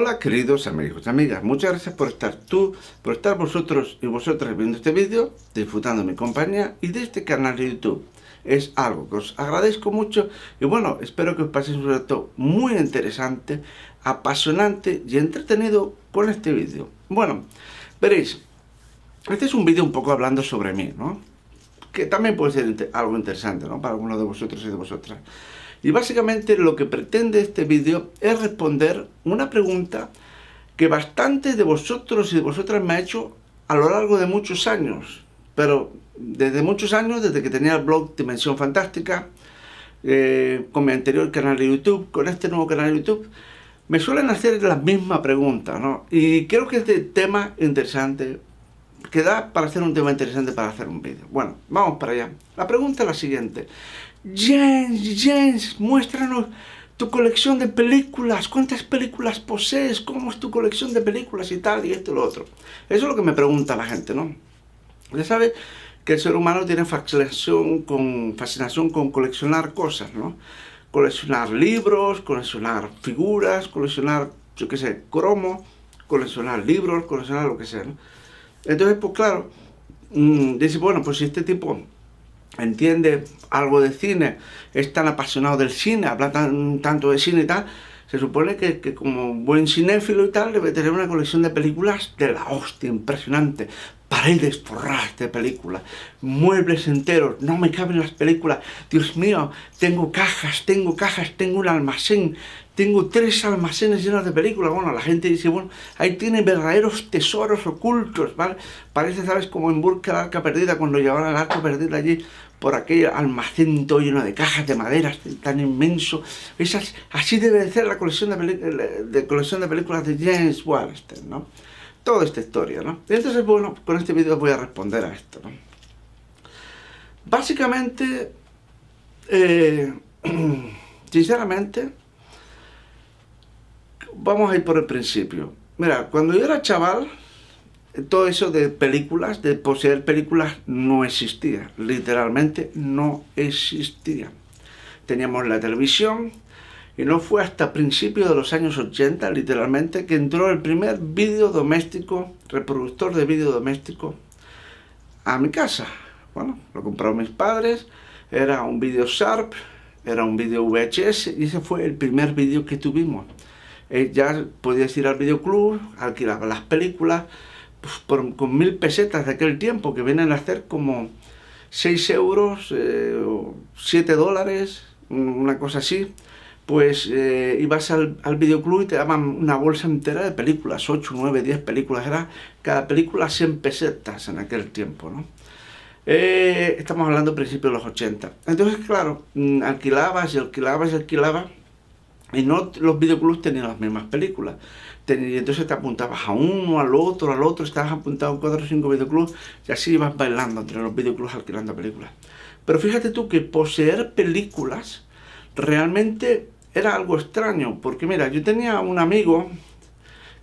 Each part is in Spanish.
Hola queridos amigos y amigas, muchas gracias por estar vosotros y vosotras viendo este vídeo, disfrutando de mi compañía y de este canal de YouTube. Es algo que os agradezco mucho y bueno, espero que os paséis un rato muy interesante, apasionante y entretenido con este vídeo. Bueno, veréis, este es un vídeo un poco hablando sobre mí, ¿no? Que también puede ser algo interesante, ¿no? Para algunos de vosotros y de vosotras. Y básicamente lo que pretende este vídeo es responder una pregunta que bastantes de vosotros y de vosotras me ha hecho a lo largo de muchos años. Pero desde muchos años, desde que tenía el blog Dimensión Fantástica, con mi anterior canal de YouTube, con este nuevo canal de YouTube, me suelen hacer la misma pregunta, ¿no? Y creo que este tema interesante, que da para hacer un tema interesante para hacer un vídeo. Bueno, vamos para allá. La pregunta es la siguiente. James, muéstranos tu colección de películas. ¿Cuántas películas posees? ¿Cómo es tu colección de películas y tal? Y esto y lo otro. Eso es lo que me pregunta la gente, ¿no? Ya sabes que el ser humano tiene fascinación con coleccionar cosas, ¿no? Coleccionar libros, coleccionar figuras, coleccionar, yo qué sé, cromo, coleccionar libros, coleccionar lo que sea, ¿no? Entonces, pues claro, dice, bueno, pues si este tipo entiende algo de cine, es tan apasionado del cine, habla tanto de cine y tal, se supone que como buen cinéfilo y tal, debe tener una colección de películas de la hostia, impresionante, paredes forradas de películas, muebles enteros, no me caben las películas, Dios mío, tengo cajas, tengo un almacén, tengo 3 almacenes llenos de películas. Bueno, la gente dice, bueno, ahí tiene verdaderos tesoros ocultos, ¿vale? Parece, ¿sabes? Como en busca del arca perdida, cuando llevaban el arca perdida allí, por aquel almacén todo lleno de cajas de madera, tan inmenso. Así debe de ser la colección de películas de James Wallerstein, ¿no? Toda esta historia, ¿no? Y entonces, bueno, con este vídeo voy a responder a esto, ¿no? Básicamente, sinceramente, vamos a ir por el principio. Mira, cuando yo era chaval, todo eso de películas, de poseer películas, no existía. Literalmente no existía. Teníamos la televisión y no fue hasta principios de los años 80, literalmente, que entró el primer vídeo doméstico, reproductor de vídeo doméstico, a mi casa. Bueno, lo compraron mis padres, era un vídeo Sharp, era un vídeo VHS y ese fue el primer vídeo que tuvimos. Ya podías ir al videoclub, alquilar las películas, pues con 1000 pesetas de aquel tiempo, que vienen a hacer como 6 euros, 7 dólares, una cosa así. Pues ibas al videoclub y te daban una bolsa entera de películas, 8, 9, 10 películas, era cada película 100 pesetas en aquel tiempo, ¿no? Estamos hablando de principios de los 80. Entonces, claro, alquilabas y no los videoclubs tenían las mismas películas. Y entonces te apuntabas a uno, al otro, estabas apuntado a 4 o 5 videoclubs y así ibas bailando entre los videoclubs alquilando películas. Pero fíjate tú que poseer películas realmente era algo extraño, porque mira, yo tenía un amigo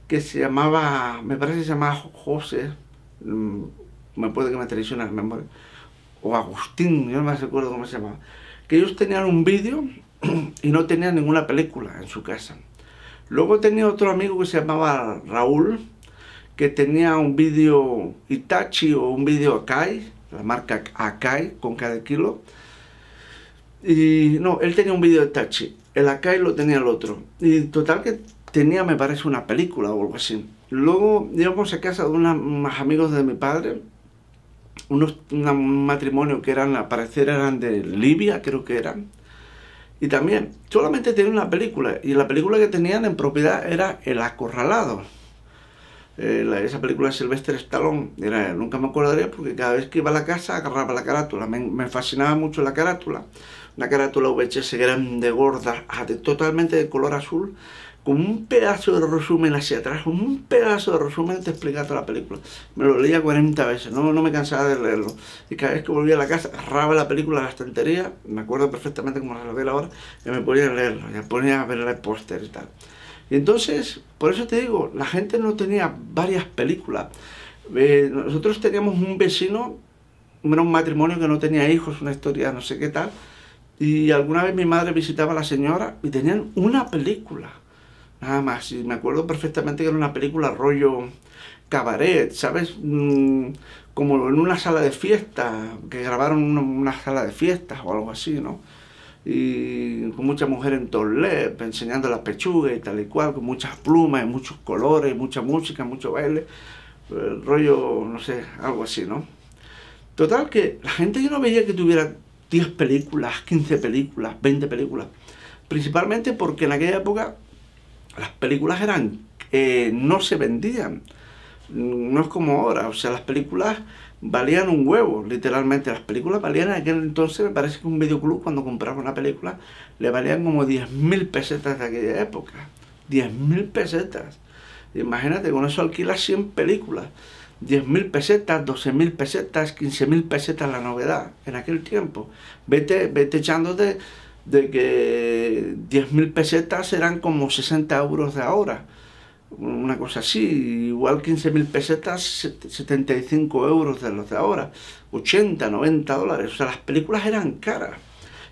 que se llamaba, me parece que se llamaba José, me puede que me traicione la memoria, o Agustín, yo no me acuerdo cómo se llamaba, que ellos tenían un vídeo y no tenían ninguna película en su casa. Luego tenía otro amigo que se llamaba Raúl, que tenía un vídeo Hitachi o un vídeo Akai, la marca Akai con cada kilo. Y no, él tenía un vídeo Hitachi, el Akai lo tenía el otro. Y total que tenía, me parece, una película o algo así. Luego íbamos a casa de unos amigos de mi padre, un matrimonio que eran, al parecer eran de Libia, creo que eran. Y también, solamente tenían una película, y la película que tenían en propiedad era El Acorralado. Esa película de Sylvester Stallone, nunca me acordaré porque cada vez que iba a la casa agarraba la carátula, me fascinaba mucho la carátula. Una carátula VHS grande, gorda, totalmente de color azul, con un pedazo de resumen hacia atrás, un pedazo de resumen te explica toda la película. Me lo leía 40 veces, no me cansaba de leerlo. Y cada vez que volvía a la casa, agarraba la película a la estantería, me acuerdo perfectamente cómo la veo ahora, y me ponía a leerlo, me ponía a ver el póster y tal. Y entonces, por eso te digo, la gente no tenía varias películas. Nosotros teníamos un vecino, era un matrimonio que no tenía hijos, una historia no sé qué tal, y alguna vez mi madre visitaba a la señora y tenían una película. nada más. Y me acuerdo perfectamente que era una película rollo cabaret, ¿sabes? Como en una sala de fiesta, que grabaron una sala de fiestas o algo así, ¿no? Y con mucha mujer en topless, enseñando la pechuga y tal y cual, con muchas plumas, y muchos colores, mucha música, mucho baile, rollo, no sé, algo así, ¿no? Total que la gente yo no veía que tuviera 10 películas, 15 películas, 20 películas, principalmente porque en aquella época las películas no se vendían, no es como ahora, o sea, las películas valían un huevo, literalmente. Las películas valían en aquel entonces, me parece que un videoclub cuando compraba una película le valían como 10.000 pesetas de aquella época. 10.000 pesetas. Imagínate, con eso alquilas 100 películas. 10.000 pesetas, 12.000 pesetas, 15.000 pesetas la novedad en aquel tiempo. Vete echándote de que 10.000 pesetas eran como 60 euros de ahora. Una cosa así, igual 15.000 pesetas, 75 euros de los de ahora, 80, 90 dólares. O sea, las películas eran caras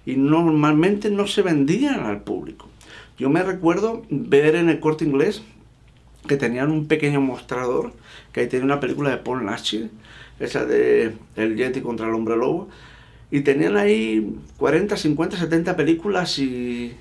y normalmente no se vendían al público. Yo me recuerdo ver en el Corte Inglés que tenían un pequeño mostrador, que ahí tenía una película de Paul Naschy, esa de El Yeti contra el Hombre Lobo, y tenían ahí 40, 50, 70 películas y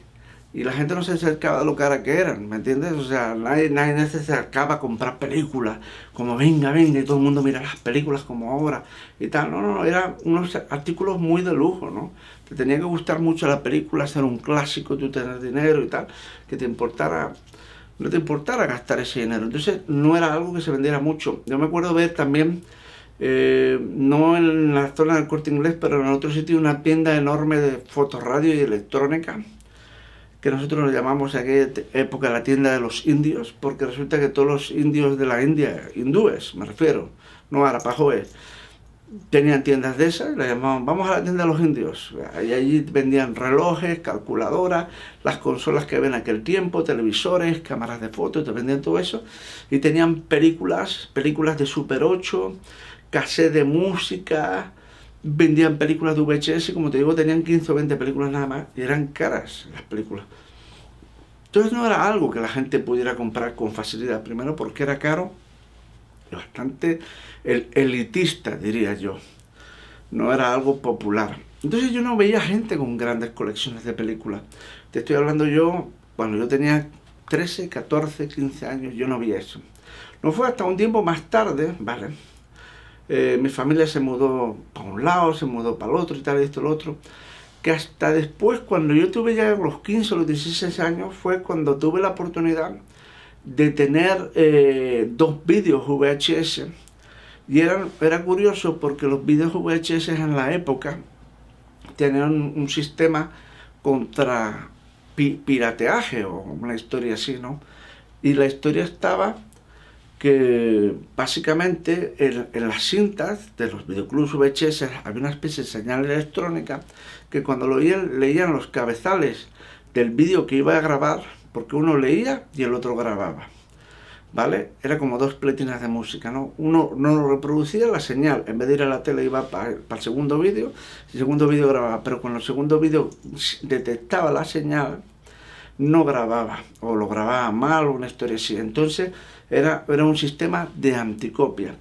la gente no se acercaba a lo cara que eran, ¿me entiendes? O sea, nadie se acercaba a comprar películas, como venga, y todo el mundo mira las películas como ahora y tal. No, eran unos artículos muy de lujo, ¿no? Te tenía que gustar mucho la película, ser un clásico, tú tener dinero y tal, que no te importara gastar ese dinero. Entonces no era algo que se vendiera mucho. Yo me acuerdo ver también, no en la zona del Corte Inglés, pero en otro sitio, una tienda enorme de fotorradio y electrónica, que nosotros lo llamamos en aquella época la tienda de los indios, porque resulta que todos los indios de la India, hindúes me refiero, no arapahoes, tenían tiendas de esas, le llamaban, vamos a la tienda de los indios, y allí vendían relojes, calculadoras, las consolas que ven en aquel tiempo, televisores, cámaras de fotos, te vendían todo eso, y tenían películas de Super 8, cassette de música, vendían películas de VHS, como te digo, tenían 15 o 20 películas nada más, y eran caras las películas. Entonces no era algo que la gente pudiera comprar con facilidad, primero porque era caro, y bastante elitista, diría yo. No era algo popular. Entonces yo no veía gente con grandes colecciones de películas. Te estoy hablando yo, cuando yo tenía 13, 14, 15 años, yo no veía eso. No fue hasta un tiempo más tarde, ¿vale? Mi familia se mudó para un lado, se mudó para el otro y tal, y esto, lo otro, que hasta después, cuando yo tuve ya los 15 o los 16 años, fue cuando tuve la oportunidad de tener 2 vídeos VHS, y era curioso porque los vídeos VHS en la época tenían un sistema contra pirateaje o una historia así, ¿no? Y la historia estaba que básicamente en las cintas de los videoclubs VHS había una especie de señal electrónica que cuando leían los cabezales del vídeo que iba a grabar, porque uno leía y el otro grababa, ¿vale? Era como 2 pletinas de música, ¿no? Uno no reproducía la señal, en vez de ir a la tele iba para el segundo vídeo, el segundo vídeo grababa, pero cuando el segundo vídeo detectaba la señal, no grababa, o lo grababa mal, o una historia así. Entonces era un sistema de anticopia.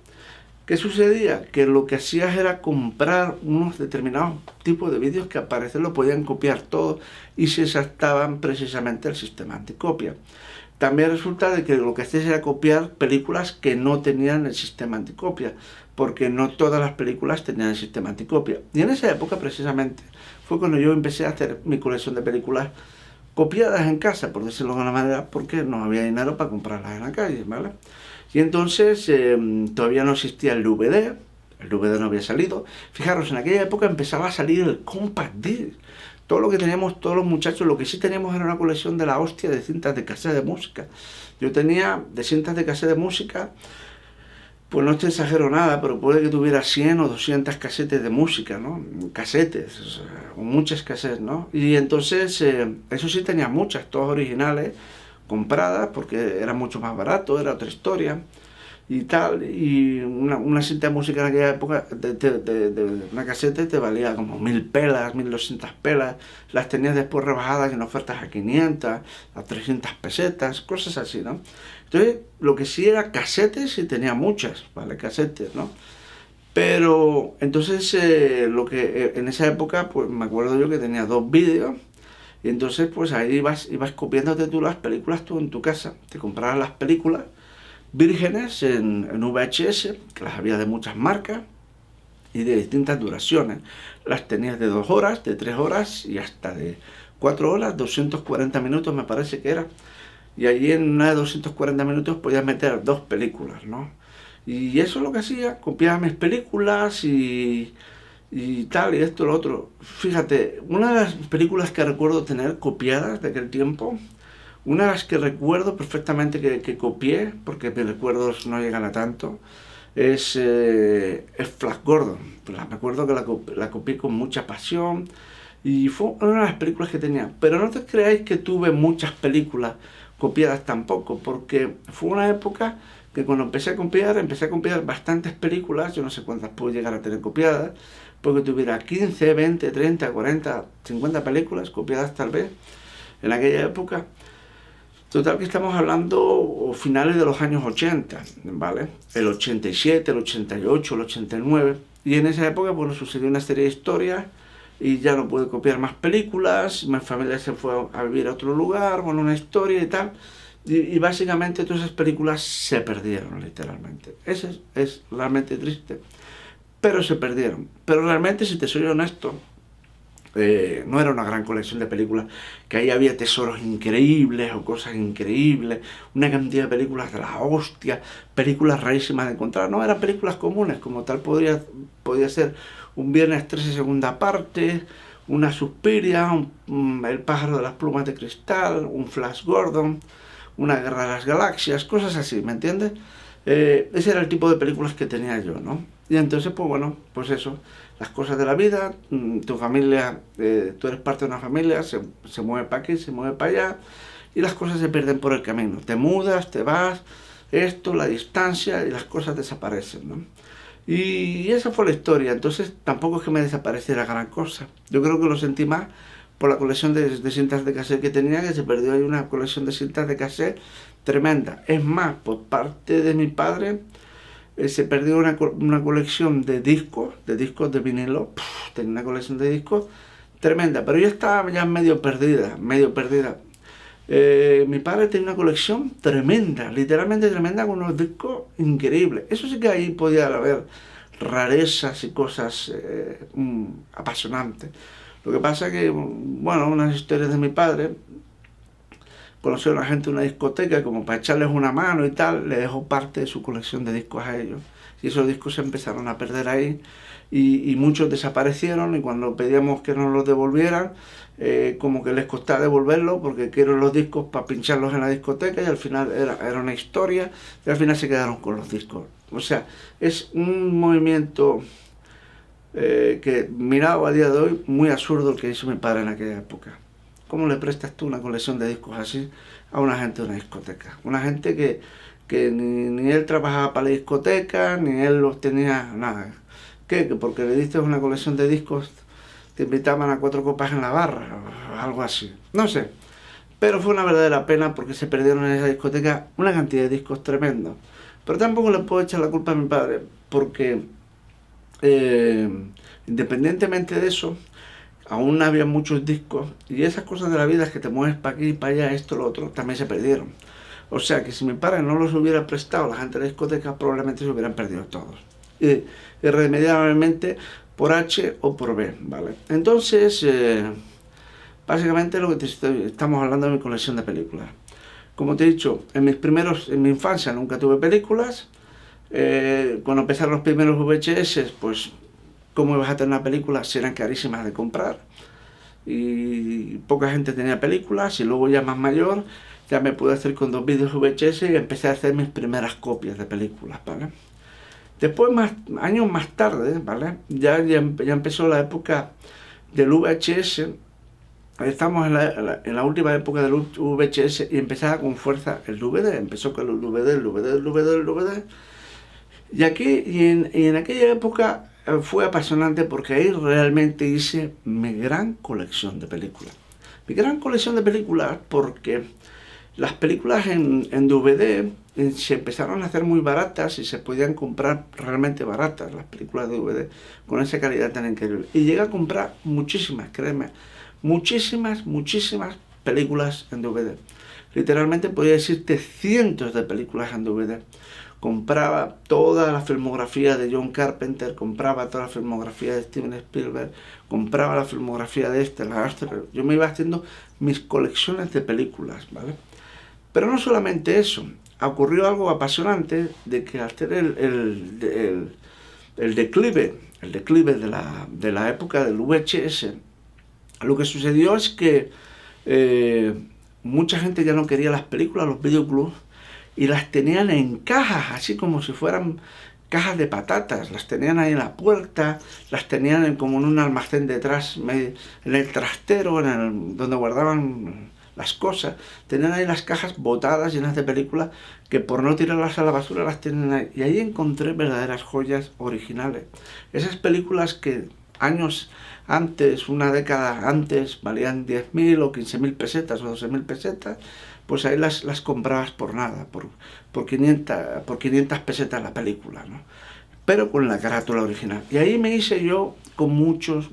¿Qué sucedía? Que lo que hacías era comprar unos determinados tipos de vídeos que a parecer lo podían copiar todo y se saltaban precisamente el sistema anticopia. También resulta de que lo que hacías era copiar películas que no tenían el sistema anticopia, porque no todas las películas tenían el sistema anticopia. Y en esa época precisamente fue cuando yo empecé a hacer mi colección de películas copiadas en casa, por decirlo de alguna manera, porque no había dinero para comprarlas en la calle, ¿vale? Y entonces todavía no existía el DVD no había salido. Fijaros, en aquella época empezaba a salir el compact disc. Todo lo que teníamos, todos los muchachos, lo que sí teníamos era una colección de la hostia de cintas de cassette de música. Yo tenía de cintas de cassette de música, pues no te exagero nada, pero puede que tuviera 100 o 200 casetes de música, ¿no? Casetes, o sea, o muchas casetes, ¿no? Y entonces, eso sí tenía muchas, todas originales, compradas, porque era mucho más barato, era otra historia. y tal, y una cinta de música en aquella época, de una caseta, te valía como 1000 pelas, 1200 pelas, las tenías después rebajadas en ofertas a 500, a 300 pesetas, cosas así, ¿no? Entonces, lo que sí era casetes, y tenía muchas, ¿vale? Casetes, ¿no? Pero, entonces, en esa época, pues me acuerdo yo que tenía 2 vídeos, y entonces, pues ahí ibas copiándote tú las películas tú en tu casa, te comprabas las películas, vírgenes en VHS, que las había de muchas marcas y de distintas duraciones. Las tenías de 2 horas, de 3 horas y hasta de 4 horas, 240 minutos me parece que era. Y allí en una de 240 minutos podías meter 2 películas, ¿no? Y eso es lo que hacía, copiaba mis películas y tal, y esto, lo otro. Fíjate, una de las películas que recuerdo tener copiadas de aquel tiempo, una de las que recuerdo perfectamente que copié, porque mis recuerdos no llegan a tanto, es Flash Gordon. Me acuerdo que la copié con mucha pasión y fue una de las películas que tenía. Pero no te creáis que tuve muchas películas copiadas tampoco, porque fue una época que cuando empecé a copiar bastantes películas, yo no sé cuántas puedo llegar a tener copiadas, porque tuviera 15, 20, 30, 40, 50 películas copiadas tal vez en aquella época. Total que estamos hablando finales de los años 80, ¿vale? El 87, el 88, el 89. Y en esa época, bueno, sucedió una serie de historias y ya no pude copiar más películas. Mi familia se fue a vivir a otro lugar, bueno, una historia y tal. Y básicamente todas esas películas se perdieron, literalmente. Eso es realmente triste. Pero se perdieron. Pero realmente, si te soy honesto, no era una gran colección de películas, que ahí había tesoros increíbles o cosas increíbles, una cantidad de películas de la hostia, películas rarísimas de encontrar. No, eran películas comunes, como tal podía ser un Viernes 13 segunda parte, una Suspiria, El pájaro de las plumas de cristal, un Flash Gordon, una Guerra de las Galaxias, cosas así, ¿me entiendes? Ese era el tipo de películas que tenía yo, ¿no? Y entonces, pues bueno, pues eso, las cosas de la vida, tu familia, tú eres parte de una familia, se mueve para aquí, se mueve para allá, y las cosas se pierden por el camino. Te mudas, te vas, esto, la distancia, y las cosas desaparecen, ¿no? Y esa fue la historia. Entonces tampoco es que me desapareciera gran cosa. Yo creo que lo sentí más por la colección de cintas de cassette que tenía, que se perdió ahí una colección de cintas de cassette tremenda. Es más, por parte de mi padre, se perdió una colección de discos de vinilo. Tenía una colección de discos tremenda, pero yo estaba ya medio perdida, medio perdida. Mi padre tenía una colección tremenda, literalmente tremenda, con unos discos increíbles. Eso sí que ahí podía haber rarezas y cosas apasionantes. Lo que pasa que, bueno, unas historias de mi padre, conoció a una gente en una discoteca, como para echarles una mano y tal, le dejó parte de su colección de discos a ellos. Y esos discos se empezaron a perder ahí, y muchos desaparecieron, y cuando pedíamos que nos los devolvieran, como que les costaba devolverlo, porque quiero los discos para pincharlos en la discoteca, y al final era una historia, y al final se quedaron con los discos. O sea, es un movimiento que, mirado a día de hoy, muy absurdo el que hizo mi padre en aquella época. ¿Cómo le prestas tú una colección de discos así a una gente de una discoteca? Una gente que ni él trabajaba para la discoteca, ni él los tenía, nada. ¿Qué? Que porque le diste una colección de discos te invitaban a 4 copas en la barra, o algo así. No sé. Pero fue una verdadera pena, porque se perdieron en esa discoteca una cantidad de discos tremendos. Pero tampoco le puedo echar la culpa a mi padre, porque independientemente de eso, aún había muchos discos, y esas cosas de la vida, que te mueves para aquí y para allá, esto, lo otro, también se perdieron. O sea que si mi padre no los hubiera prestado a la gente de la discoteca, probablemente se hubieran perdido todos. Irremediablemente, por H o por B, ¿vale? Entonces, básicamente lo que estamos hablando de mi colección de películas. Como te he dicho, en mi infancia nunca tuve películas. Cuando empezaron los primeros VHS, pues, ¿cómo ibas a tener una película si eran carísimas de comprar? Y poca gente tenía películas, y luego ya más mayor, ya me pude hacer con 2 vídeos VHS y empecé a hacer mis primeras copias de películas, ¿vale? Después, años más tarde, ¿vale? Ya empezó la época del VHS. Estamos en la última época del VHS, y empezaba con fuerza el DVD. Empezó con el DVD. Y en aquella época fue apasionante porque ahí realmente hice mi gran colección de películas. Mi gran colección de películas porque las películas en DVD se empezaron a hacer muy baratas y se podían comprar realmente baratas las películas de DVD con esa calidad tan increíble. Y llegué a comprar muchísimas, créeme, muchísimas películas en DVD. Literalmente podría decirte cientos de películas en DVD. Compraba toda la filmografía de John Carpenter, compraba toda la filmografía de Steven Spielberg, compraba la filmografía de la Astor. Yo me iba haciendo mis colecciones de películas, ¿vale? Pero no solamente eso, ocurrió algo apasionante de que al tener el declive de la época del VHS, lo que sucedió es que mucha gente ya no quería las películas, los videoclubs, y las tenían en cajas, así como si fueran cajas de patatas, las tenían ahí en la puerta, las tenían como en un almacén detrás, en el trastero, donde guardaban las cosas, tenían ahí las cajas botadas llenas de películas que por no tirarlas a la basura las tienen ahí. Y ahí encontré verdaderas joyas originales. Esas películas que años antes, una década antes, valían 10.000 o 15.000 pesetas o 12.000 pesetas, pues ahí las comprabas por nada, por 500 pesetas la película, ¿no? Pero con la carátula original. Y ahí me hice yo con muchos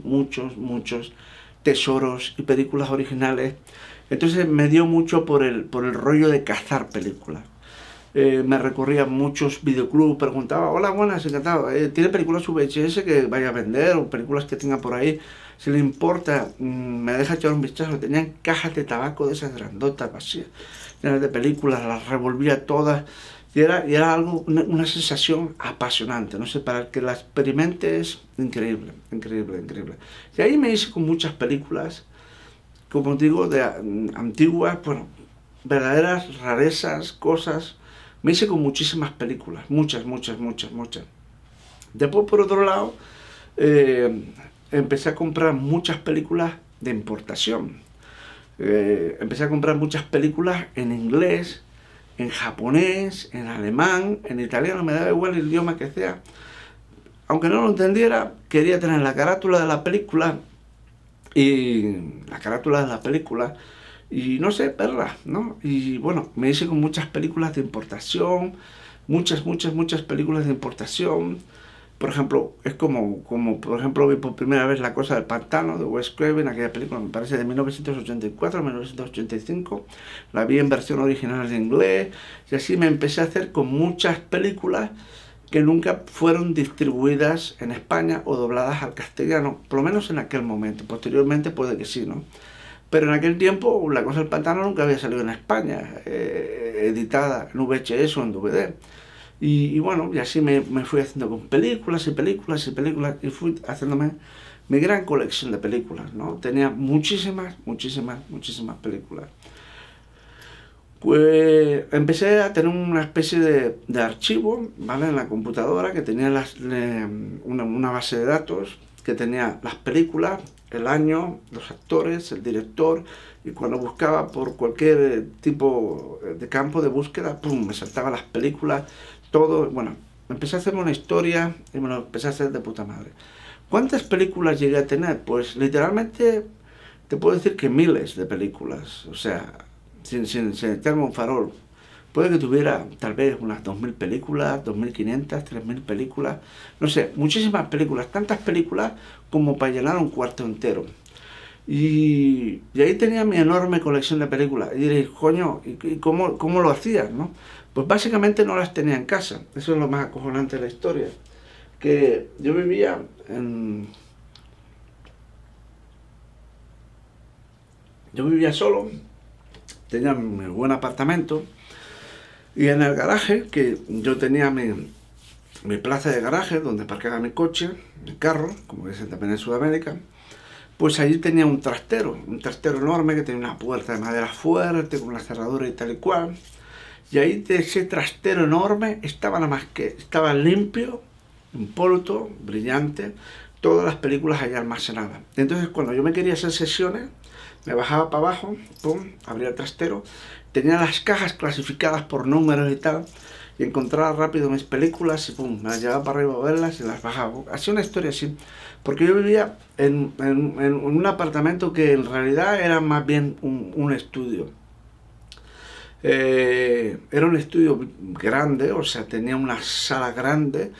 tesoros y películas originales. Entonces me dio mucho por el rollo de cazar películas. Me recorría muchos videoclubs, preguntaba, hola, buenas, encantado, ¿tiene películas VHS que vaya a vender o películas que tenga por ahí? Si le importa, me deja echar un vistazo. Tenían cajas de tabaco de esas grandotas, vacías, llenas de películas, las revolvía todas y era algo, una sensación apasionante, no sé, para el que la experimente es increíble. Y ahí me hice con muchas películas, como digo, de antiguas, bueno, verdaderas rarezas, cosas. Me hice con muchísimas películas, muchas. Después, por otro lado, empecé a comprar muchas películas de importación. Empecé a comprar muchas películas en inglés, en japonés, en alemán, en italiano, me daba igual el idioma que sea. Aunque no lo entendiera, quería tener la carátula de la película y no sé, verla, ¿no? Y bueno, me hice con muchas películas de importación, muchas películas de importación. Por ejemplo, es como por ejemplo, vi por primera vez La cosa del pantano de Wes Craven, aquella película me parece de 1984, 1985. La vi en versión original en inglés y así me empecé a hacer con muchas películas que nunca fueron distribuidas en España o dobladas al castellano, por lo menos en aquel momento. Posteriormente puede que sí, ¿no? Pero en aquel tiempo La cosa del pantano nunca había salido en España, editada en VHS o en DVD. Y bueno, y así me fui haciendo con películas y fui haciéndome mi gran colección de películas, ¿no? Tenía muchísimas películas. Pues empecé a tener una especie de archivo, ¿vale? En la computadora que tenía una base de datos que tenía las películas, el año, los actores, el director, y cuando buscaba por cualquier tipo de campo de búsqueda, ¡pum!, me saltaban las películas, todo. Bueno, empecé a hacer una historia y me lo empecé a hacer de puta madre. ¿Cuántas películas llegué a tener? Pues literalmente te puedo decir que miles de películas, o sea, sin echarme un farol. Puede que tuviera tal vez unas 2.000 películas, 2.500, 3.000 películas, no sé, muchísimas películas, tantas películas como para llenar un cuarto entero. Y ahí tenía mi enorme colección de películas. Y diréis, coño, ¿y cómo lo hacías, no? Pues básicamente no las tenía en casa. Eso es lo más acojonante de la historia. Que yo vivía solo, tenía mi buen apartamento. Y en el garaje, que yo tenía mi plaza de garaje, donde aparcaba mi coche, mi carro, como dicen también en Sudamérica, pues allí tenía un trastero enorme que tenía una puerta de madera fuerte, con una cerradura y tal y cual. Y ahí de ese trastero enorme estaba nada más que, estaba limpio, impoluto, brillante, todas las películas allá almacenadas. Entonces cuando yo me quería hacer sesiones, me bajaba para abajo, pum, abría el trastero, tenía las cajas clasificadas por números y tal, y encontraba rápido mis películas y pum, me las llevaba para arriba a verlas y las bajaba. Hacía una historia así, porque yo vivía en un apartamento que en realidad era más bien un estudio. Era un estudio grande, o sea, tenía una sala grande,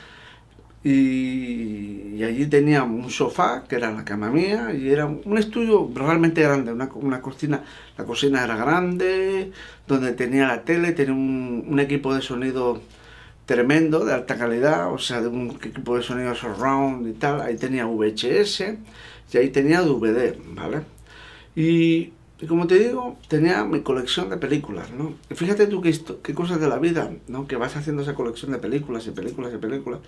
y allí tenía un sofá, que era la cama mía, y era un estudio realmente grande, una cocina. La cocina era grande, donde tenía la tele, tenía un equipo de sonido tremendo, de alta calidad, o sea, de un equipo de sonido surround y tal. Ahí tenía VHS y ahí tenía DVD, ¿vale? Y como te digo, tenía mi colección de películas, ¿no? Y fíjate tú qué cosas de la vida, ¿no? Que vas haciendo esa colección de películas y películas y películas,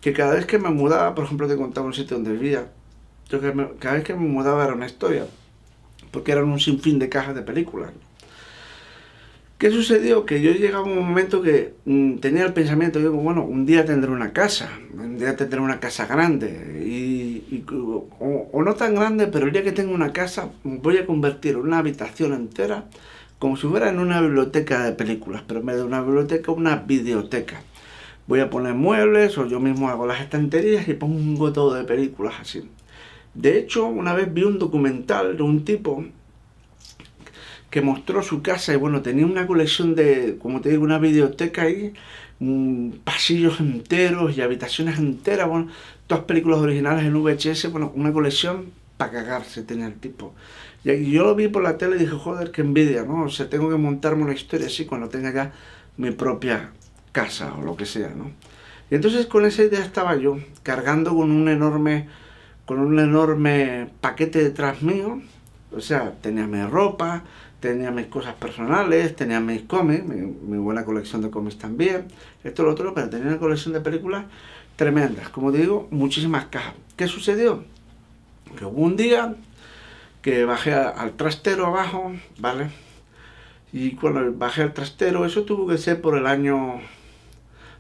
que cada vez que me mudaba, por ejemplo, te contaba un sitio donde vivía, cada vez que me mudaba era una historia, porque eran un sinfín de cajas de películas. ¿Qué sucedió? Que yo llegaba a un momento que tenía el pensamiento, digo, bueno, un día tendré una casa, un día tendré una casa grande, o no tan grande, pero el día que tenga una casa voy a convertir una habitación entera como si fuera en una biblioteca de películas, pero en vez de una biblioteca, una videoteca. Voy a poner muebles o yo mismo hago las estanterías y pongo todo de películas así. De hecho, una vez vi un documental de un tipo que mostró su casa y bueno, tenía una colección de, como te digo, una videoteca ahí, pasillos enteros y habitaciones enteras, bueno, todas películas originales en VHS, bueno, una colección para cagarse tenía el tipo. Y yo lo vi por la tele y dije, joder, qué envidia, ¿no? O sea, tengo que montarme una historia así cuando tenga ya mi propia casa o lo que sea, ¿no? Y entonces con esa idea estaba yo, cargando con un enorme paquete detrás mío. O sea, tenía mi ropa, tenía mis cosas personales, tenía mis cómics, mi buena colección de cómics también, esto, lo otro, pero tenía una colección de películas tremendas, como digo, muchísimas cajas. ¿Qué sucedió? Que hubo un día que bajé al trastero abajo, ¿vale? Y cuando bajé al trastero, eso tuvo que ser por el año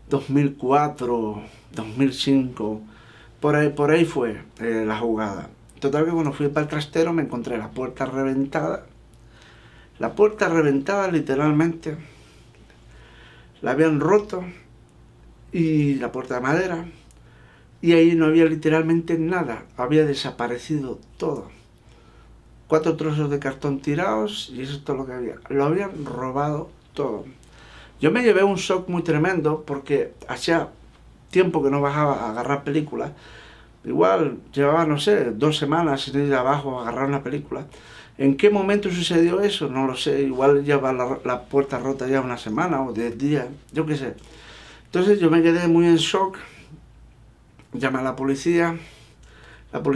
2004, 2005, por ahí fue la jugada. Total que cuando fui para el trastero me encontré la puerta reventada. La puerta reventada literalmente. La habían roto. Y la puerta de madera. Y ahí no había literalmente nada. Había desaparecido todo. 4 trozos de cartón tirados y eso es todo lo que había. Lo habían robado todo. Yo me llevé un shock muy tremendo porque hacía tiempo que no bajaba a agarrar películas. Igual llevaba, no sé, 2 semanas sin ir abajo a agarrar una película. ¿En qué momento sucedió eso? No lo sé. Igual lleva la puerta rota ya una semana o 10 días, yo qué sé. Entonces yo me quedé muy en shock. Llamé a la policía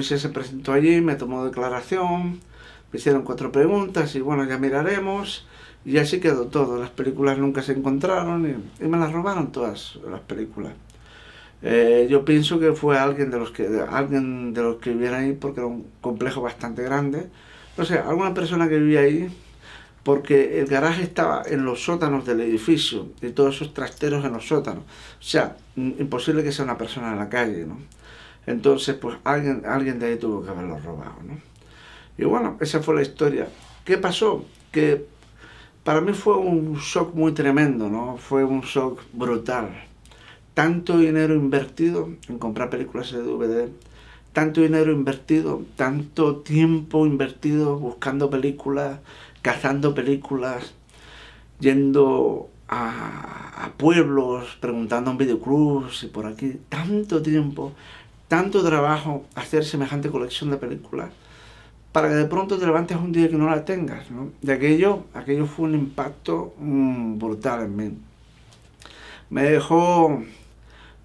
se presentó allí, me tomó declaración, me hicieron 4 preguntas y bueno, ya miraremos. Y así quedó todo. Las películas nunca se encontraron y me las robaron todas las películas. Yo pienso que fue alguien de los que vivían ahí porque era un complejo bastante grande. No sé, alguna persona que vivía ahí, porque el garaje estaba en los sótanos del edificio y todos esos trasteros en los sótanos. O sea, imposible que sea una persona en la calle, ¿no? Entonces, pues alguien de ahí tuvo que haberlo robado, ¿no? Y bueno, esa fue la historia. ¿Qué pasó? Que para mí fue un shock muy tremendo, ¿no? Fue un shock brutal. Tanto dinero invertido en comprar películas de DVD, tanto dinero invertido, tanto tiempo invertido buscando películas, cazando películas, yendo a pueblos, preguntando en videoclubs y por aquí, tanto tiempo, tanto trabajo, hacer semejante colección de películas, para que de pronto te levantes un día que no la tengas, ¿no? De aquello fue un impacto brutal en mí. Me dejó,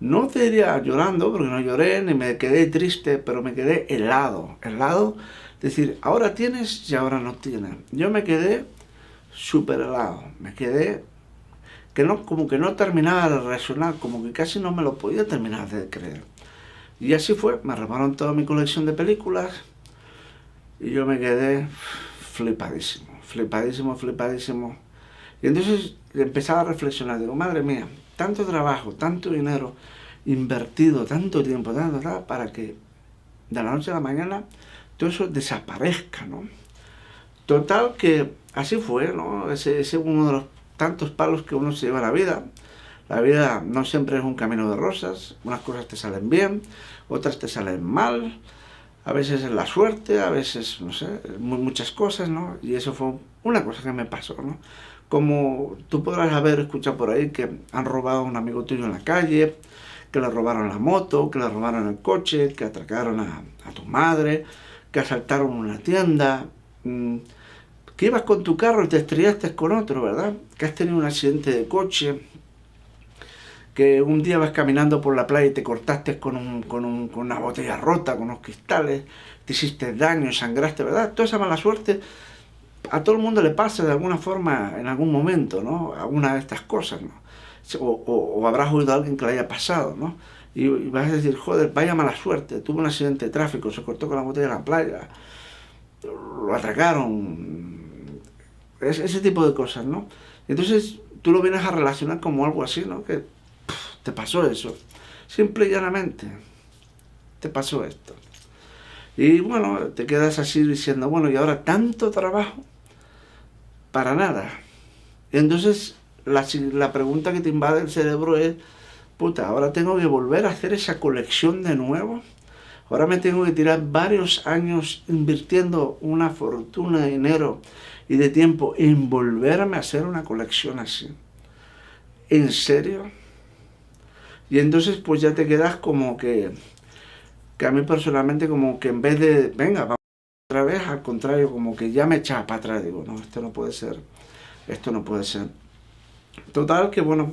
no te diría llorando, porque no lloré, ni me quedé triste, pero me quedé helado. Es decir, ahora tienes y ahora no tienes. Yo me quedé súper helado, me quedé como que no terminaba de reaccionar, como que casi no me lo podía terminar de creer. Y así fue, me robaron toda mi colección de películas y yo me quedé flipadísimo. Y entonces empezaba a reflexionar, digo, madre mía, tanto trabajo, tanto dinero invertido tanto tiempo, para que de la noche a la mañana todo eso desaparezca, ¿no? Total que así fue, ¿no? Ese es uno de los tantos palos que uno se lleva a la vida. La vida no siempre es un camino de rosas, unas cosas te salen bien, otras te salen mal, a veces es la suerte, a veces, no sé, muchas cosas, ¿no? Y eso fue una cosa que me pasó, ¿no? Como tú podrás haber escuchado por ahí que han robado a un amigo tuyo en la calle, que le robaron la moto, que le robaron el coche, que atracaron a tu madre, que asaltaron una tienda, que ibas con tu carro y te estrellaste con otro, ¿verdad? Que has tenido un accidente de coche, que un día vas caminando por la playa y te cortaste con una botella rota, con unos cristales, te hiciste daño, sangraste, ¿verdad? Toda esa mala suerte a todo el mundo le pasa de alguna forma en algún momento, ¿no? Alguna de estas cosas, ¿no? O habrás oído a alguien que le haya pasado, ¿no? Y vas a decir, joder, vaya mala suerte, tuvo un accidente de tráfico, se cortó con la botella en la playa, lo atracaron, ese tipo de cosas, ¿no? Entonces tú lo vienes a relacionar como algo así, ¿no? Que te pasó eso, simple y llanamente, te pasó esto. Y bueno, te quedas así diciendo, bueno, y ahora tanto trabajo para nada. Y entonces la pregunta que te invade el cerebro es, puta, ahora tengo que volver a hacer esa colección de nuevo. Ahora me tengo que tirar varios años invirtiendo una fortuna de dinero y de tiempo en volverme a hacer una colección así. ¿En serio? Y entonces pues ya te quedas como que a mí personalmente como que en vez de, venga, vamos otra vez, al contrario, como que ya me echaba para atrás, digo, no, esto no puede ser, esto no puede ser. Total que bueno,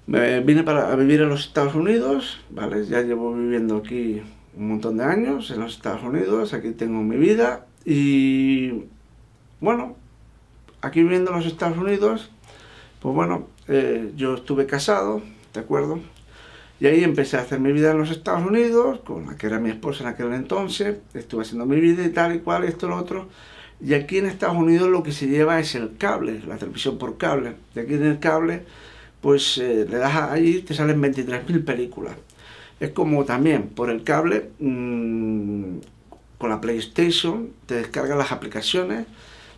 me vine a vivir en los Estados Unidos, ¿vale? Ya llevo viviendo aquí un montón de años en los Estados Unidos, aquí tengo mi vida y bueno, aquí viviendo en los Estados Unidos, pues bueno, yo estuve casado, ¿de acuerdo? Y ahí empecé a hacer mi vida en los Estados Unidos, con la que era mi esposa en aquel entonces, estuve haciendo mi vida y tal y cual, esto, lo otro. Y aquí en Estados Unidos lo que se lleva es el cable, la televisión por cable. Y aquí en el cable, pues le das ahí, te salen 23.000 películas. Es como también por el cable, con la PlayStation, te descargas las aplicaciones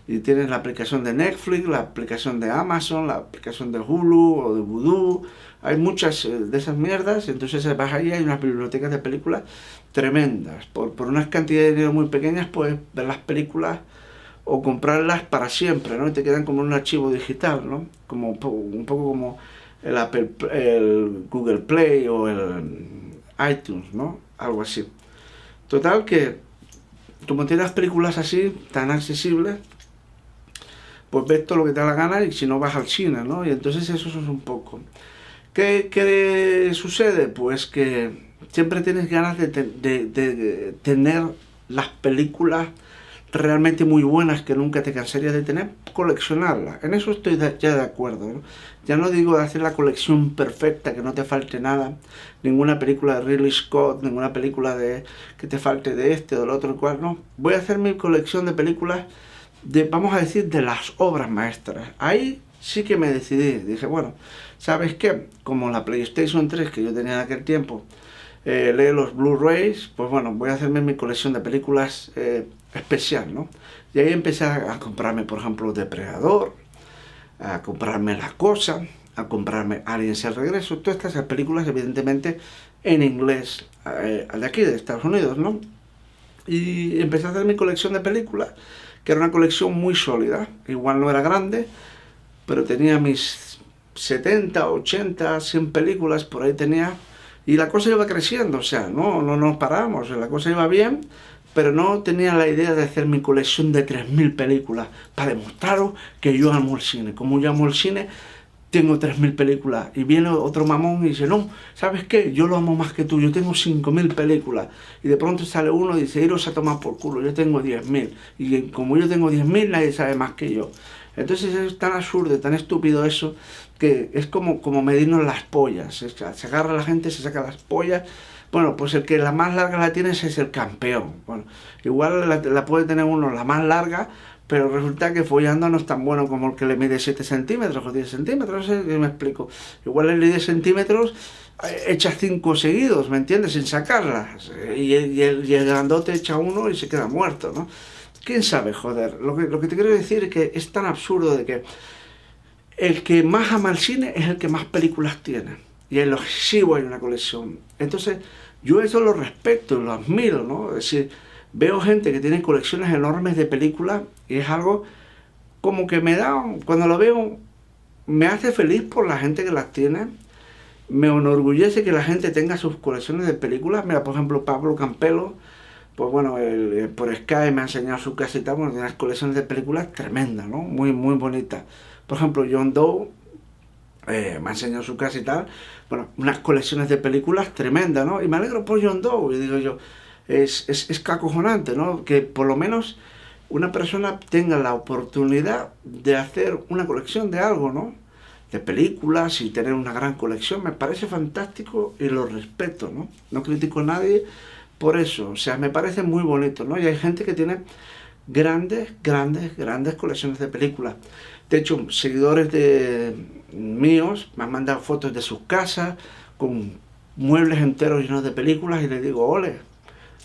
y tienes la aplicación de Netflix, la aplicación de Amazon, la aplicación de Hulu o de Vudu. Hay muchas de esas mierdas, entonces vas ahí, hay unas bibliotecas de películas tremendas. Por unas cantidades de dinero muy pequeñas puedes ver las películas o comprarlas para siempre, ¿no? Y te quedan como en un archivo digital, ¿no? Como un poco como el Google Play o el iTunes, ¿no? Algo así. Total que, como tienes películas así, tan accesibles, pues ves todo lo que te da la gana y si no vas al cine, ¿no? Y entonces eso es un poco. ¿Qué sucede? Pues que siempre tienes ganas de tener las películas realmente muy buenas que nunca te cansarías de tener, coleccionarlas. En eso estoy ya de acuerdo, ¿no? Ya no digo de hacer la colección perfecta, que no te falte nada, ninguna película de Ridley Scott, ninguna película que te falte de este o del otro, cual, no. Voy a hacer mi colección de películas vamos a decir, de las obras maestras. Ahí sí que me decidí, dije, bueno, ¿sabes qué? Como la PlayStation 3 que yo tenía en aquel tiempo, lee los Blu-rays, pues bueno, voy a hacerme mi colección de películas especial, ¿no? Y ahí empecé a comprarme, por ejemplo, Depredador, a comprarme La Cosa, a comprarme Aliens el Regreso, todas estas películas evidentemente en inglés, de aquí, de Estados Unidos, ¿no? Y empecé a hacer mi colección de películas, que era una colección muy sólida, igual no era grande, pero tenía mis 70, 80, 100 películas, por ahí tenía, y la cosa iba creciendo, o sea, no nos paramos, la cosa iba bien, pero no tenía la idea de hacer mi colección de 3000 películas, para demostraros que yo amo el cine. Como yo amo el cine, tengo 3000 películas, y viene otro mamón y dice, no, ¿sabes qué? Yo lo amo más que tú, yo tengo 5000 películas, y de pronto sale uno y dice, iros a tomar por culo, yo tengo 10.000, y como yo tengo 10.000, nadie sabe más que yo. Entonces es tan absurdo, tan estúpido eso, que es como medirnos las pollas, se agarra la gente, se saca las pollas, Bueno, pues el que la más larga la tiene es el campeón. Bueno, igual la puede tener uno la más larga, pero resulta que follando no es tan bueno como el que le mide 7 centímetros o 10 centímetros, no sé si me explico. Igual el de 10 centímetros echa 5 seguidos, ¿me entiendes? Sin sacarlas. Y el grandote echa uno y se queda muerto, ¿no? ¿Quién sabe, joder? Lo que te quiero decir es que es tan absurdo de que el que más ama el cine es el que más películas tiene. Y en los archivos hay una colección. Entonces, yo eso lo respeto, lo admiro, ¿no? Es decir, veo gente que tiene colecciones enormes de películas y es algo como que me da, cuando lo veo, me hace feliz por la gente que las tiene. Me enorgullece que la gente tenga sus colecciones de películas. Mira, por ejemplo, Pablo Campelo, pues bueno, por Sky me ha enseñado su casa y tal, bueno, tiene unas colecciones de películas tremendas, ¿no? Muy, muy bonitas. Por ejemplo, John Doe me ha enseñado su casa y tal, bueno, unas colecciones de películas tremendas, ¿no? Y me alegro por John Doe, y digo yo, es acojonante, ¿no? Que por lo menos una persona tenga la oportunidad de hacer una colección de algo, ¿no? De películas y tener una gran colección, me parece fantástico y lo respeto, ¿no? No critico a nadie por eso, o sea, me parece muy bonito, ¿no? Y hay gente que tiene grandes, grandes, grandes colecciones de películas. De hecho, seguidores míos me han mandado fotos de sus casas con muebles enteros llenos de películas y les digo, ole,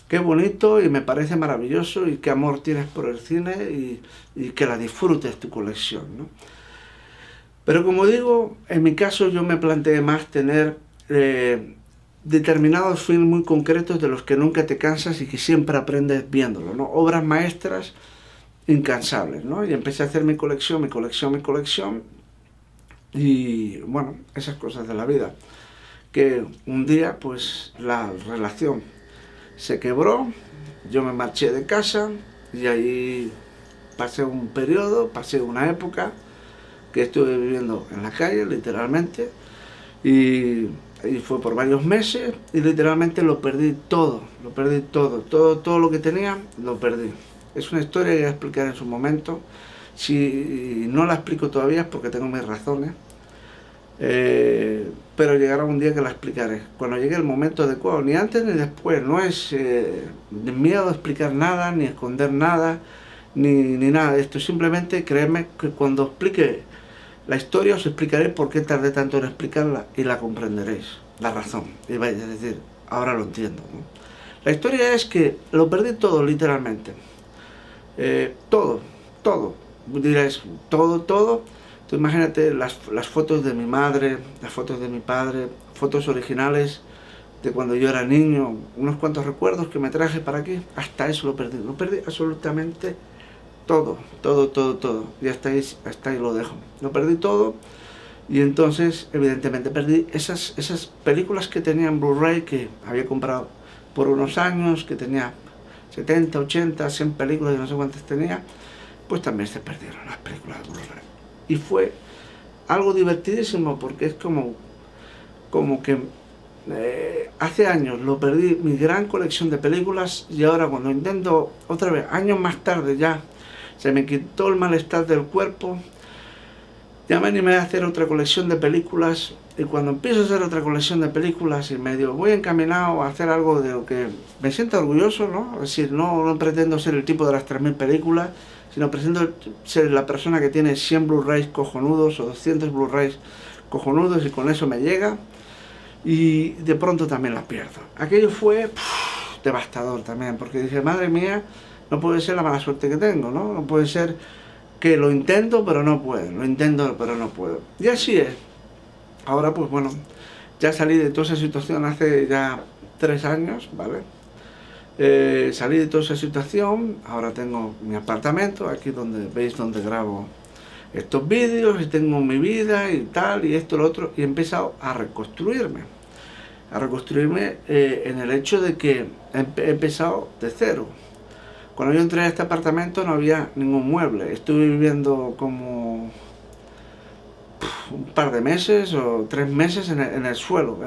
qué bonito y me parece maravilloso y qué amor tienes por el cine y que la disfrutes tu colección, ¿no? Pero como digo, en mi caso yo me planteé más tener determinados films muy concretos de los que nunca te cansas y que siempre aprendes viéndolo, ¿no? Obras maestras incansables, ¿no? Y empecé a hacer mi colección, y bueno, esas cosas de la vida. Que un día pues la relación se quebró, yo me marché de casa y ahí pasé un periodo, pasé una época que estuve viviendo en la calle, literalmente, y fue por varios meses y literalmente lo perdí todo, todo lo que tenía lo perdí. Es una historia que voy a explicar en su momento. Si no la explico todavía es porque tengo mis razones, pero llegará un día que la explicaré, cuando llegue el momento adecuado, ni antes ni después. No es miedo a explicar nada, ni esconder nada, ni nada de esto. Simplemente créeme que cuando explique la historia os explicaré por qué tardé tanto en explicarla y la comprenderéis, la razón. Y vais a decir, ahora lo entiendo, ¿no? La historia es que lo perdí todo, literalmente. Todo. Diréis, todo. Tú imagínate las fotos de mi madre, las fotos de mi padre, fotos originales de cuando yo era niño, unos cuantos recuerdos que me traje para aquí. Hasta eso lo perdí absolutamente todo. Y hasta ahí lo dejo. Lo perdí todo y entonces evidentemente perdí esas películas que tenía en Blu-ray, que había comprado por unos años, que tenía 70, 80, 100 películas, y no sé cuántas tenía, pues también se perdieron las películas de Blu-ray. Y fue algo divertidísimo porque es como que hace años lo perdí, mi gran colección de películas, y ahora cuando intento otra vez, años más tarde ya, se me quitó el malestar del cuerpo, ya me animé a hacer otra colección de películas, y cuando empiezo a hacer otra colección de películas y medio voy encaminado a hacer algo de lo que me siento orgulloso, ¿no? Es decir, no pretendo ser el tipo de las 3000 películas, sino pretendo ser la persona que tiene 100 Blu-rays cojonudos o 200 Blu-rays cojonudos y con eso me llega, y de pronto también las pierdo. Aquello fue devastador también, porque dije, madre mía, no puede ser la mala suerte que tengo, ¿no? No puede ser que lo intento pero no puedo, lo intento pero no puedo. Y así es. Ahora pues bueno, ya salí de toda esa situación hace ya 3 años, ¿vale? Salí de toda esa situación, ahora tengo mi apartamento, aquí donde veis donde grabo estos vídeos, y tengo mi vida y tal, y esto, lo otro, y he empezado a reconstruirme. En el hecho de que he empezado de cero. Cuando yo entré a este apartamento no había ningún mueble, estuve viviendo como un par de meses o 3 meses en el suelo,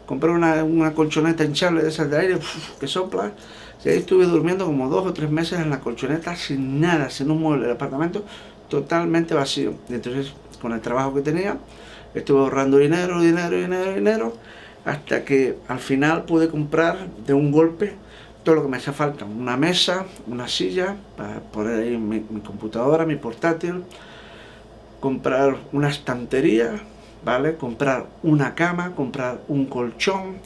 compré una colchoneta hinchable de esas de aire que sopla, y ahí estuve durmiendo como 2 o 3 meses en la colchoneta sin nada, sin un mueble, el apartamento totalmente vacío. Y entonces con el trabajo que tenía estuve ahorrando dinero, hasta que al final pude comprar de un golpe todo lo que me hacía falta: una mesa, una silla para poner ahí mi computadora, mi portátil, comprar una estantería, ¿vale? Comprar una cama, comprar un colchón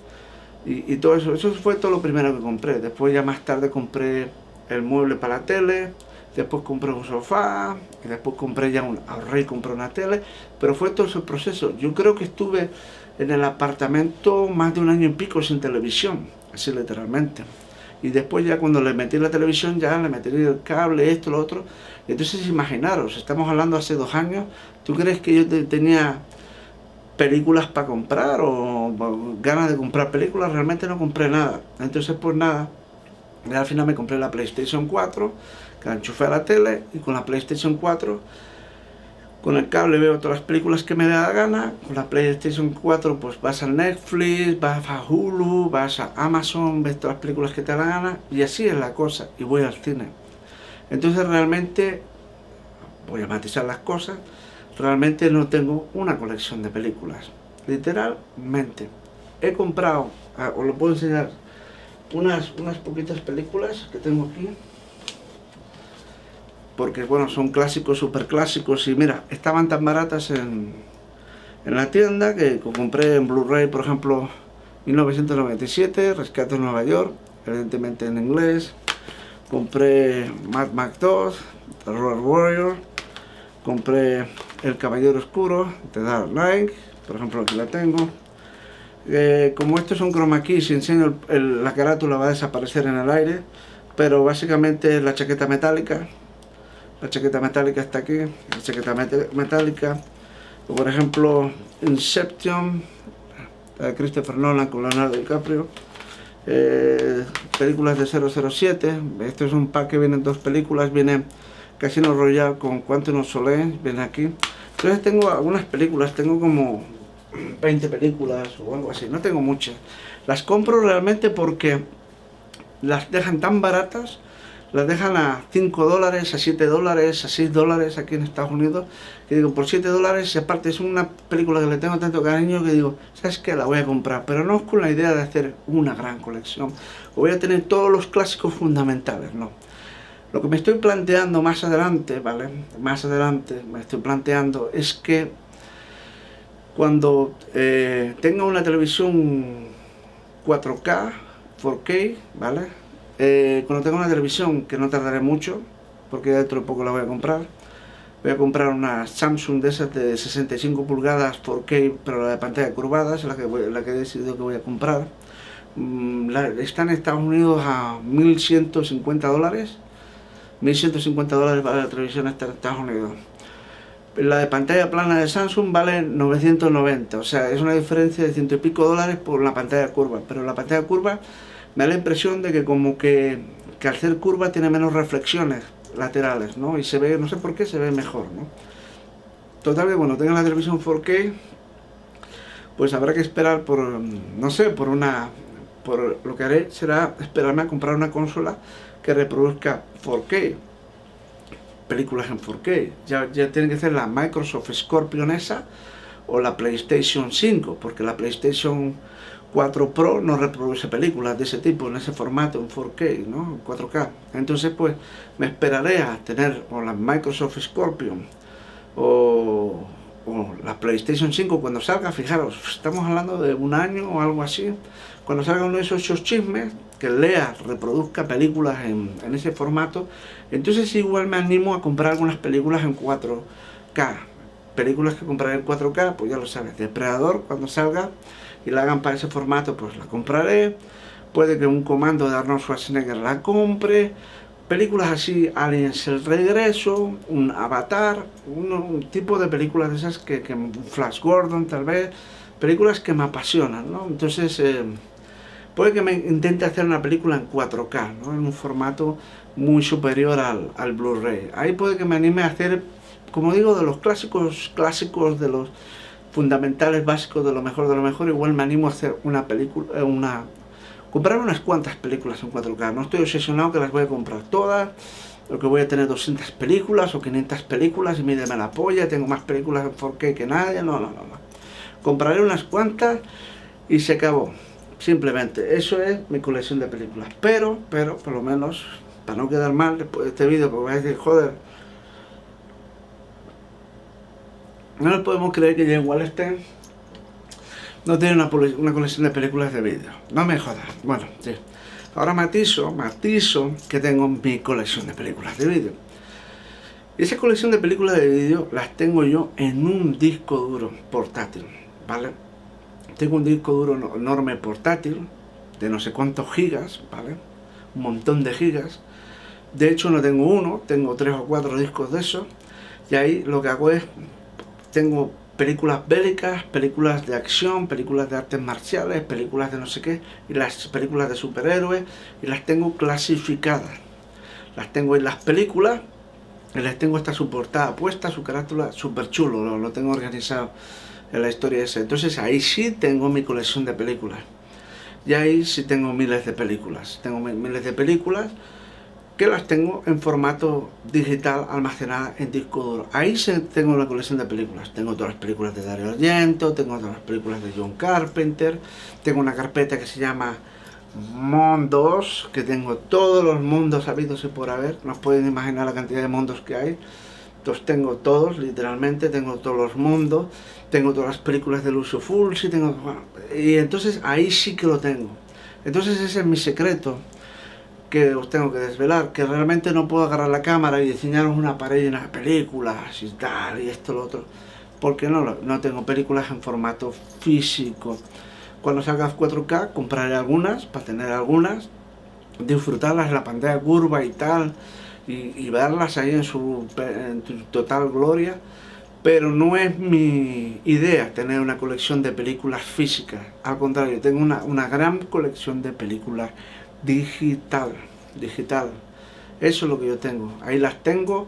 y todo eso. Eso fue todo lo primero que compré. Después ya más tarde compré el mueble para la tele, después compré un sofá, y después compré ahorré y compré una tele, pero fue todo ese proceso. Yo creo que estuve en el apartamento más de un año y pico sin televisión, así literalmente. Y después ya cuando le metí la televisión, ya le metí el cable, esto, lo otro. Entonces imaginaros, estamos hablando hace 2 años, ¿tú crees que yo tenía películas para comprar o ganas de comprar películas? Realmente no compré nada. Entonces pues nada, y al final me compré la PlayStation 4, que la enchufé a la tele, y con la PlayStation 4, con el cable veo todas las películas que me da la gana. Con la PlayStation 4 pues vas a Netflix, vas a Hulu, vas a Amazon, ves todas las películas que te da la gana, y así es la cosa, y voy al cine. Entonces realmente, voy a matizar las cosas, realmente no tengo una colección de películas, literalmente. He comprado, os lo puedo enseñar, unas poquitas películas que tengo aquí, porque bueno, son clásicos, super clásicos, y mira, estaban tan baratas en la tienda que compré en Blu-ray, por ejemplo, 1997, Rescate en Nueva York, evidentemente en inglés. Compré Mad Max 2, The Road Warrior, compré El Caballero Oscuro, The Dark Knight, por ejemplo, aquí la tengo. Como esto es un chroma key, si enseño la carátula va a desaparecer en el aire, pero básicamente la chaqueta metálica. La chaqueta metálica está aquí, la chaqueta metálica. O por ejemplo, Inception, de Christopher Nolan con Leonardo DiCaprio. Películas de 007, esto es un pack que vienen 2 películas, viene Casino Royale con Quantum of Solace, viene aquí. Entonces tengo algunas películas, tengo como 20 películas o algo así, no tengo muchas. Las compro realmente porque las dejan tan baratas, las dejan a 5 dólares, a 7 dólares, a 6 dólares aquí en Estados Unidos, que digo, por 7 dólares, y aparte es una película que le tengo tanto cariño que digo, ¿sabes qué? La voy a comprar, pero no es con la idea de hacer una gran colección, o voy a tener todos los clásicos fundamentales, no. Lo que me estoy planteando más adelante, ¿vale? Más adelante me estoy planteando es que cuando tenga una televisión 4K, 4K, ¿vale? Cuando tenga una televisión, que no tardaré mucho, porque dentro de poco la voy a comprar una Samsung de esas de 65 pulgadas 4K, pero la de pantalla curvada, es la que he decidido que voy a comprar. Está en Estados Unidos a 1.150 dólares. 1.150 dólares vale la televisión esta en Estados Unidos. La de pantalla plana de Samsung vale 990, o sea, es una diferencia de 100 y pico dólares por la pantalla curva, pero la pantalla curva me da la impresión de que como que al ser curva tiene menos reflexiones laterales, ¿no? Y se ve, no sé por qué, se ve mejor, ¿no? Total que cuando tenga la televisión 4K, pues habrá que esperar por, no sé, por lo que haré será esperarme a comprar una consola que reproduzca 4K, películas en 4K. Ya tiene que ser la Microsoft Scorpion esa o la PlayStation 5, porque la PlayStation 4 Pro no reproduce películas de ese tipo, en ese formato, en 4K, ¿no? 4K. Entonces pues me esperaré a tener o la Microsoft Scorpion o la PlayStation 5 cuando salga. Fijaros, estamos hablando de un año o algo así, cuando salga uno de esos chismes, que lea, reproduzca películas en ese formato. Entonces igual me animo a comprar algunas películas en 4K. Películas que compraré en 4K, pues ya lo sabes, Depredador cuando salga y la hagan para ese formato, pues la compraré. Puede que un comando de Arnold Schwarzenegger la compre. Películas así, Aliens el regreso, un Avatar, un tipo de películas de esas que Flash Gordon tal vez, películas que me apasionan, ¿no? Entonces puede que me intente hacer una película en 4K, ¿no? En un formato muy superior al Blu-ray. Ahí puede que me anime a hacer, como digo, de los clásicos, de los fundamentales, básicos, de lo mejor, igual me animo a hacer una película, comprar unas cuantas películas en 4K. No estoy obsesionado que las voy a comprar todas, o que voy a tener 200 películas o 500 películas y mídeme la polla, tengo más películas en 4K que nadie, no. Compraré unas cuantas y se acabó. Simplemente, eso es mi colección de películas. Pero, por lo menos, para no quedar mal después de este vídeo, porque vais a decir, joder, no nos podemos creer que Jane Wallerstein no tiene una colección de películas de vídeo. No me jodas. Bueno, sí. Ahora matizo que tengo mi colección de películas de vídeo. Y esa colección de películas de vídeo las tengo yo en un disco duro portátil, ¿vale? Tengo un disco duro enorme portátil, de no sé cuántos gigas, ¿vale? Un montón de gigas. De hecho no tengo uno, tengo 3 o 4 discos de esos. Y ahí lo que hago es, tengo películas bélicas, películas de acción, películas de artes marciales, películas de no sé qué, y las películas de superhéroes, y las tengo clasificadas. Las tengo en las películas, y les tengo esta su portada puesta, su carátula, súper chulo, lo tengo organizado en la historia esa. Entonces ahí sí tengo mi colección de películas. Y ahí sí tengo miles de películas. Tengo miles de películas que las tengo en formato digital almacenadas en disco duro. Ahí sí tengo una colección de películas. Tengo todas las películas de Dario Argento, tengo todas las películas de John Carpenter, tengo una carpeta que se llama Mundos, que tengo todos los mundos habidos y por haber. No os pueden imaginar la cantidad de mundos que hay. Entonces tengo todos, literalmente, tengo todos los mundos, tengo todas las películas de Lucio Fulci, tengo, bueno, y entonces ahí sí que lo tengo. Entonces ese es mi secreto que os tengo que desvelar, que realmente no puedo agarrar la cámara y diseñaros una pared llena de películas y tal, y esto, lo otro, porque no tengo películas en formato físico. Cuando salga 4K compraré algunas, para tener algunas, disfrutarlas en la pantalla curva y tal, y verlas ahí en su total gloria. Pero no es mi idea tener una colección de películas físicas. Al contrario, tengo una gran colección de películas digital. Eso es lo que yo tengo. Ahí las tengo.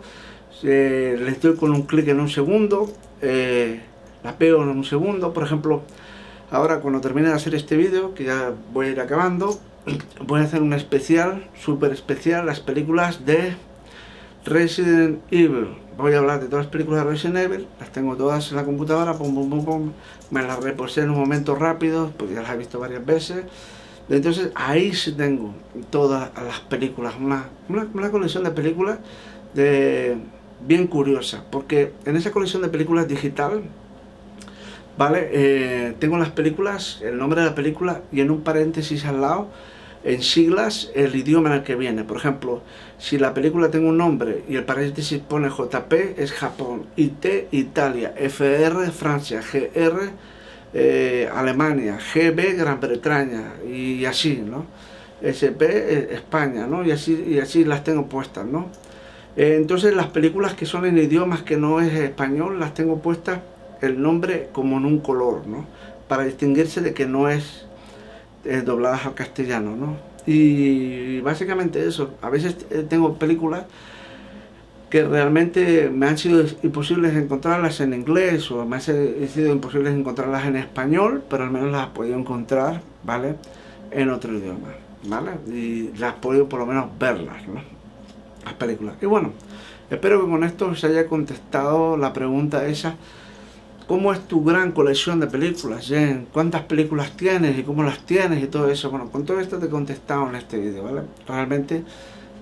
Les doy con un clic en un segundo. Las pego en un segundo. Por ejemplo, ahora cuando termine de hacer este vídeo, que ya voy a ir acabando, voy a hacer un especial, súper especial, las películas de Resident Evil. Voy a hablar de todas las películas de Resident Evil, las tengo todas en la computadora, me las reposé en un momento rápido, porque ya las he visto varias veces. Entonces ahí sí tengo todas las películas, una colección de películas bien curiosa, porque en esa colección de películas digital, ¿vale? Tengo las películas, el nombre de la película y en un paréntesis al lado, en siglas, el idioma en el que viene. Por ejemplo, si la película tiene un nombre y el paréntesis pone JP, es Japón, IT, Italia, FR, Francia, GR, Alemania, GB, Gran Bretaña, y así, ¿no? SP, España, ¿no? Y así las tengo puestas, ¿no? Entonces las películas que son en idiomas que no es español, las tengo puestas el nombre como en un color, ¿no? Para distinguirse de que no es dobladas al castellano, ¿no? Y básicamente eso. A veces tengo películas que realmente me han sido imposibles encontrarlas en inglés, o me han sido imposibles encontrarlas en español, pero al menos las he podido encontrar, ¿vale? En otro idioma, ¿vale? Y las he podido por lo menos verlas, ¿no? Las películas. Y bueno, espero que con esto os haya contestado la pregunta esa. ¿Cómo es tu gran colección de películas, Jen? ¿Cuántas películas tienes y cómo las tienes y todo eso? Bueno, con todo esto te he contestado en este vídeo, ¿vale? Realmente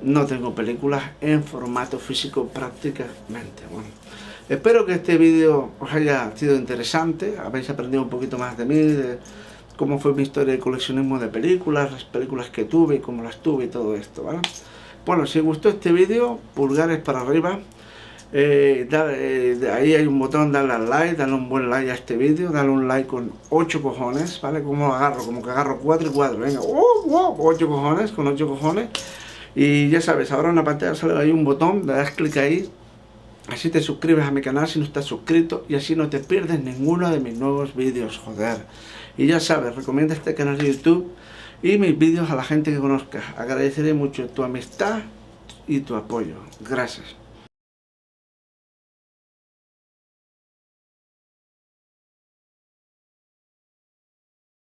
no tengo películas en formato físico prácticamente. Bueno, espero que este vídeo os haya sido interesante, habéis aprendido un poquito más de mí, de cómo fue mi historia de coleccionismo de películas, las películas que tuve y cómo las tuve y todo esto, ¿vale? Bueno, si os gustó este vídeo, pulgares para arriba. Ahí hay un botón, dale al like, dale un buen like a este vídeo, dale un like con 8 cojones, ¿vale? Como lo agarro, como que agarro 4 y 4, venga, 8 cojones, con 8 cojones. Y ya sabes, ahora en la pantalla sale ahí un botón, le das clic ahí, así te suscribes a mi canal si no estás suscrito, y así no te pierdes ninguno de mis nuevos vídeos, joder. Y ya sabes, recomienda este canal de YouTube y mis vídeos a la gente que conozcas. Agradeceré mucho tu amistad y tu apoyo. Gracias.